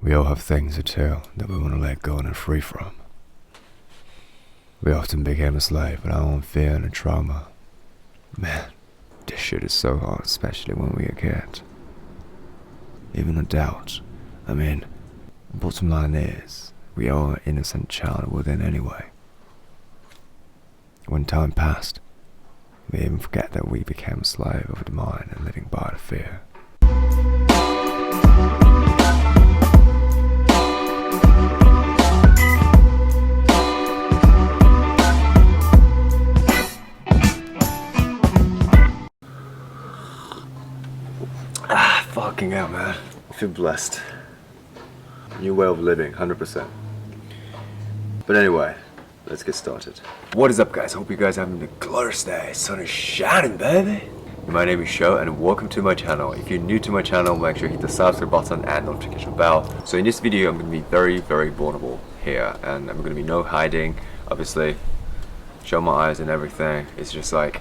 We all have things to tell that we want to let go and free from. We often became a slave in our own fear and trauma. Man, this shit is so hard, especially when we are kids. Even adults. Bottom line is, we are an innocent child within anyway. When time passed, we even forget that we became a slave of the mind and living by the fear. Fucking hell, man. I feel blessed. New way of living, 100%. But anyway, let's get started. What is up, guys? Hope you guys are having a glorious day. Sun is shining, baby. My name is Show and welcome to my channel. If you're new to my channel, make sure you hit the subscribe button and notification bell. So in this video, I'm going to be very, very vulnerable here, and I'm going to be no hiding. Obviously, show my eyes and everything. It's just like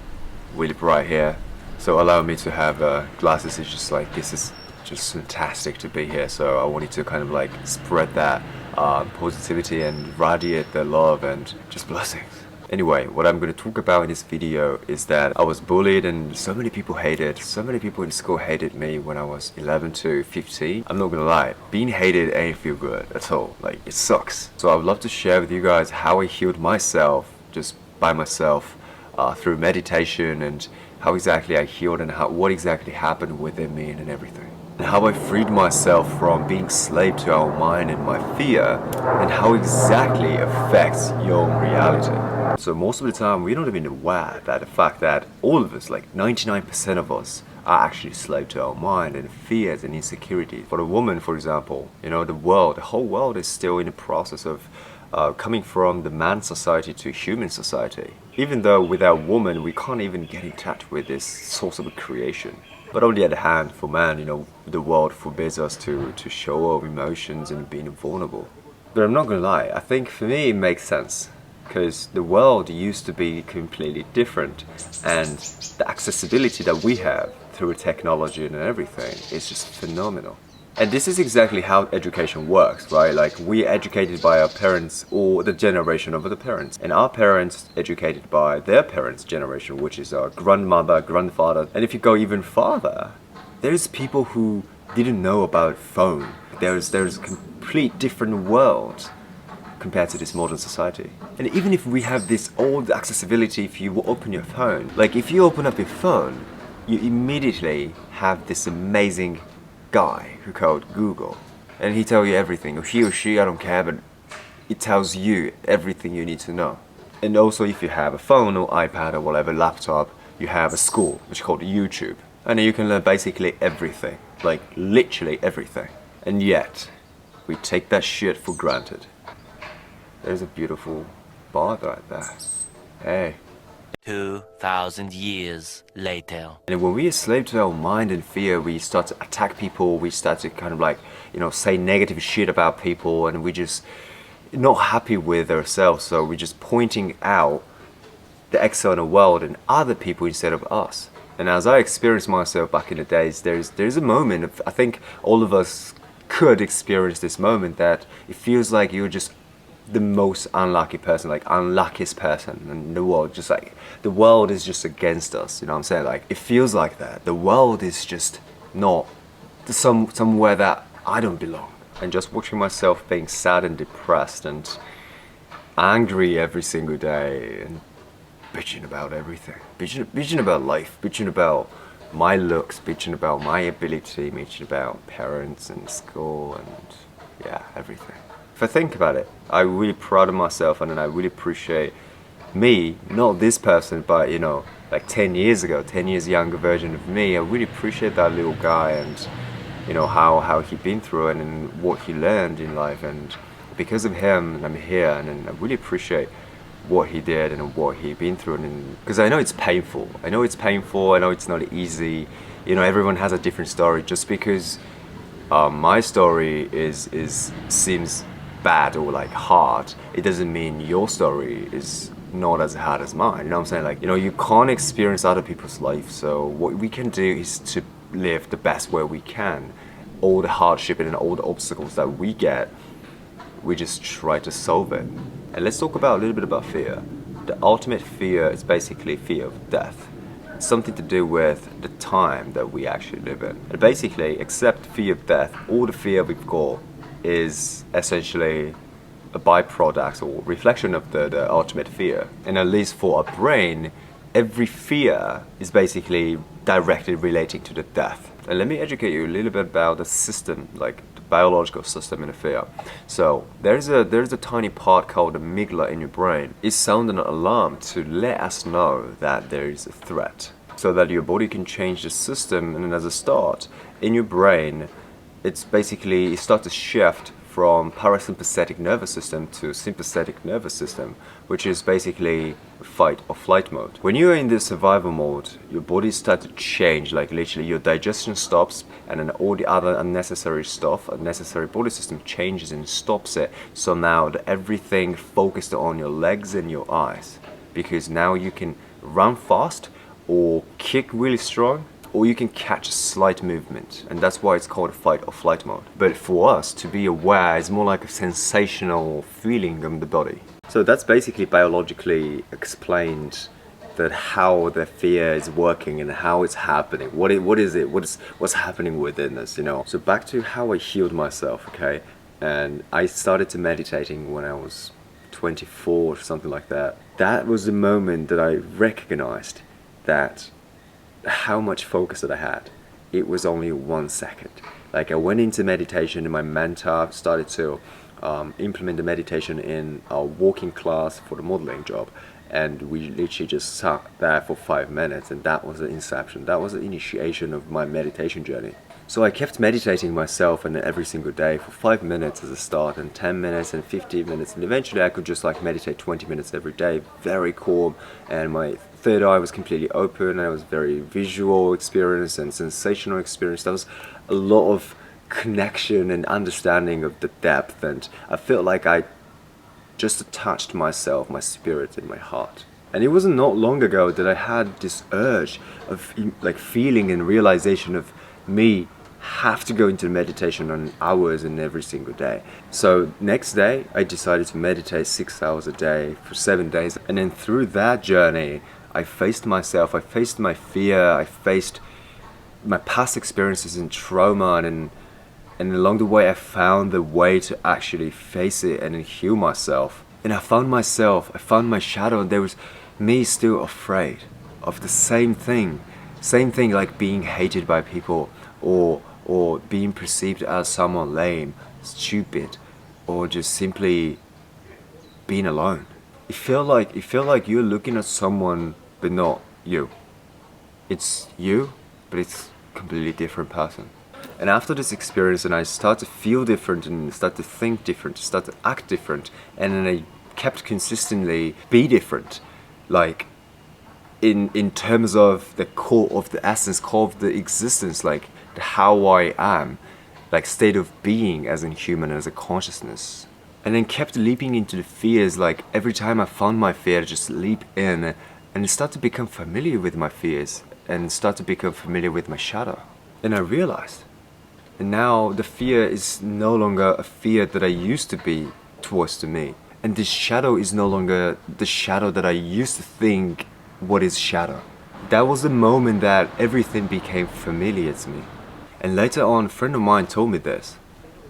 really bright here. So allow me to have glasses. It's just like, this is just fantastic to be here. So I wanted to kind of like spread that positivity and radiate the love and just blessings. Anyway, what I'm going to talk about in this video is that I was bullied and so many people in school hated me when I was 11 to 15. I'm not gonna lie, being hated ain't feel good at all. Like, it sucks. So I would love to share with you guys how I healed myself just by myself through meditation, and how exactly I healed and what exactly happened within me and everything. And how I freed myself from being slave to our mind and my fear, and how exactly affects your own reality. So most of the time we don't even aware that the fact that all of us, like 99% of us, are actually slave to our mind and fears and insecurities. For a woman, for example, you know, the whole world is still in the process of coming from the man society to human society. Even though without woman we can't even get in touch with this source of creation. But on the other hand, for man, you know, the world forbids us to show our emotions and being vulnerable. But I'm not gonna lie, I think for me it makes sense, because the world used to be completely different, and the accessibility that we have through technology and everything is just phenomenal. And this is exactly how education works, right? Like, we are educated by our parents or the generation of the parents, and our parents educated by their parents' generation, which is our grandmother, grandfather. And if you go even farther, there's people who didn't know about phone. There's a complete different world compared to this modern society. And even if we have this old accessibility, if you open your phone, like if you open up your phone, you immediately have this amazing guy who called Google, and he tells you everything, or he or she, I don't care, but it tells you everything you need to know. And also, if you have a phone or iPad or whatever, laptop, you have a school which is called YouTube, and you can learn basically everything, like literally everything. And yet we take that shit for granted. There's a beautiful bar right there. Hey. 2,000 years later. And when we are slave to our mind and fear, we start to attack people, we start to kind of like, you know, say negative shit about people, and we just not happy with ourselves, so we're just pointing out the external world and other people instead of us. And as I experienced myself back in the days, there's a moment of, I think all of us could experience this moment, that it feels like you're just the most unlucky person, like unluckiest person in the world. Just like the world is just against us, you know what I'm saying? Like, it feels like that. The world is just not somewhere that I don't belong. And just watching myself being sad and depressed and angry every single day and bitching about everything, bitching about life, bitching about my looks, bitching about my ability, bitching about parents and school and yeah, everything. If I think about it, I'm really proud of myself, and then I really appreciate me, not this person, but, you know, like 10 years ago, 10 years younger version of me. I really appreciate that little guy, and, you know, how he been through it and what he learned in life, and because of him, I'm here, and I really appreciate what he did and what he been through, and because I know it's painful. I know it's not easy. You know, everyone has a different story. Just because my story seems bad or like hard, it doesn't mean your story is not as hard as mine. You know what I'm saying? Like, you know, you can't experience other people's life, so what we can do is to live the best way we can, all the hardship and all the obstacles that we get, we just try to solve it. And let's talk about a little bit about fear. The ultimate fear is basically fear of death. It's something to do with the time that we actually live in. And basically, except fear of death, all the fear we've got is essentially a byproduct or reflection of the ultimate fear. And at least for our brain, every fear is basically directly relating to the death. And let me educate you a little bit about the system, like the biological system in a fear. So there's a tiny part called the amygdala in your brain. It sounds an alarm to let us know that there is a threat, so that your body can change the system. And as a start, in your brain, it's basically, it starts to shift from parasympathetic nervous system to sympathetic nervous system, which is basically fight or flight mode. When you're in this survival mode, your body starts to change, like literally your digestion stops, and then all the other unnecessary stuff, unnecessary body system changes and stops it. So now everything focused on your legs and your eyes, because now you can run fast or kick really strong, or you can catch a slight movement, and that's why it's called fight or flight mode. But for us to be aware is more like a sensational feeling in the body. So that's basically biologically explained that how the fear is working and how it's happening. What's happening within us, you know? So back to how I healed myself, okay? And I started to meditating when I was 24 or something like that. That was the moment that I recognized that how much focus that I had. It was only 1 second. Like I went into meditation and my mentor started to implement the meditation in our walking class for the modeling job, and we literally just sat there for 5 minutes, and that was the inception. That was the initiation of my meditation journey. So I kept meditating myself and every single day for 5 minutes as a start, and 10 minutes and 15 minutes, and eventually I could just like meditate 20 minutes every day, very calm, and my third eye was completely open, and it was very visual experience and sensational experience. There was a lot of connection and understanding of the depth, and I felt like I just touched myself, my spirit and my heart. And it wasn't not long ago that I had this urge of like feeling and realization of me have to go into meditation on hours and every single day. So next day I decided to meditate 6 hours a day for 7 days, and then through that journey I faced myself, I faced my fear, I faced my past experiences and trauma, and along the way I found the way to actually face it and heal myself. And I found myself, I found my shadow, and there was me still afraid of the same thing like being hated by people, or being perceived as someone lame, stupid, or just simply being alone. It felt like you're looking at someone but not you. It's you, but it's a completely different person. And after this experience, and I started to feel different and start to think different, start to act different, and then I kept consistently be different, like in terms of the core of the essence, core of the existence, like the how I am, like state of being as a human, as a consciousness. And then kept leaping into the fears, like every time I found my fear, I just leap in and start to become familiar with my fears and start to become familiar with my shadow. And I realized, and now the fear is no longer a fear that I used to be towards to me. And this shadow is no longer the shadow that I used to think what is shadow. That was the moment that everything became familiar to me. And later on, a friend of mine told me this: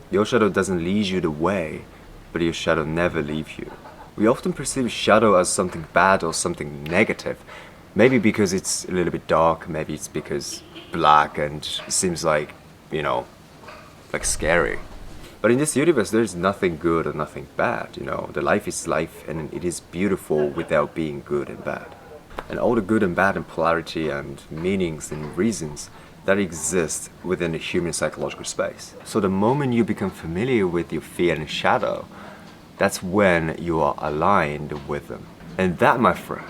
your shadow doesn't lead you the way, but your shadow never leaves you. We often perceive shadow as something bad or something negative. Maybe because it's a little bit dark, maybe it's because black and seems like, you know, like scary. But in this universe, there's nothing good or nothing bad, you know. The life is life, and it is beautiful without being good and bad. And all the good and bad and polarity and meanings and reasons that exist within the human psychological space. So the moment you become familiar with your fear and shadow, that's when you are aligned with them. And that, my friend,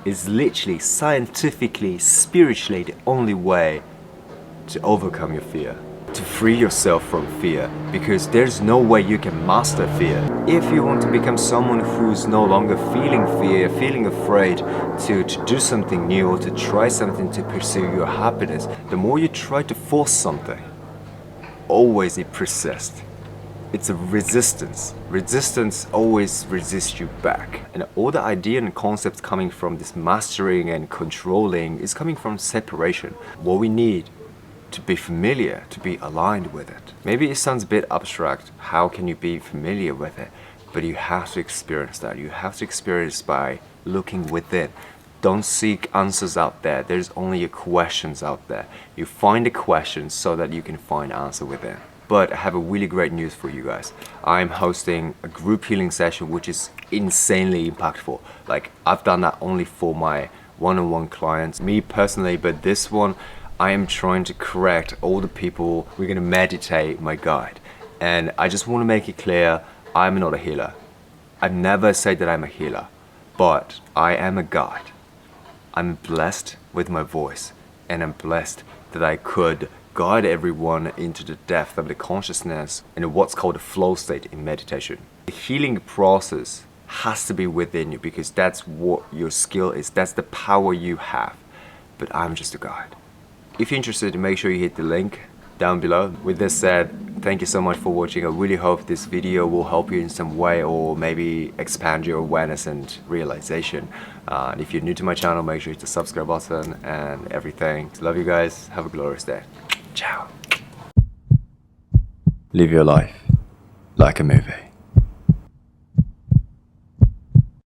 is literally scientifically, spiritually the only way to overcome your fear, to free yourself from fear, because there's no way you can master fear. If you want to become someone who's no longer feeling fear, feeling afraid to do something new or to try something to pursue your happiness, the more you try to force something, always need persist. It's a resistance. Resistance always resists you back. And all the idea and concepts coming from this mastering and controlling is coming from separation. What we need to be familiar, to be aligned with it. Maybe it sounds a bit abstract. How can you be familiar with it? But you have to experience that. You have to experience by looking within. Don't seek answers out there. There's only questions out there. You find the questions so that you can find answer within. But I have a really great news for you guys. I'm hosting a group healing session which is insanely impactful. Like, I've done that only for my one-on-one clients, me personally, but this one I am trying to correct all the people. We're gonna meditate my guide. And I just wanna make it clear, I'm not a healer. I've never said that I'm a healer, but I am a guide. I'm blessed with my voice, and I'm blessed that I could guide everyone into the depth of the consciousness and what's called the flow state in meditation. The healing process has to be within you because that's what your skill is, that's the power you have. But I'm just a guide. If you're interested, make sure you hit the link down below. With this said, thank you so much for watching. I really hope this video will help you in some way or maybe expand your awareness and realization. And if you're new to my channel, make sure you hit the subscribe button and everything. Love you guys. Have a glorious day. Ciao. Live your life like a movie.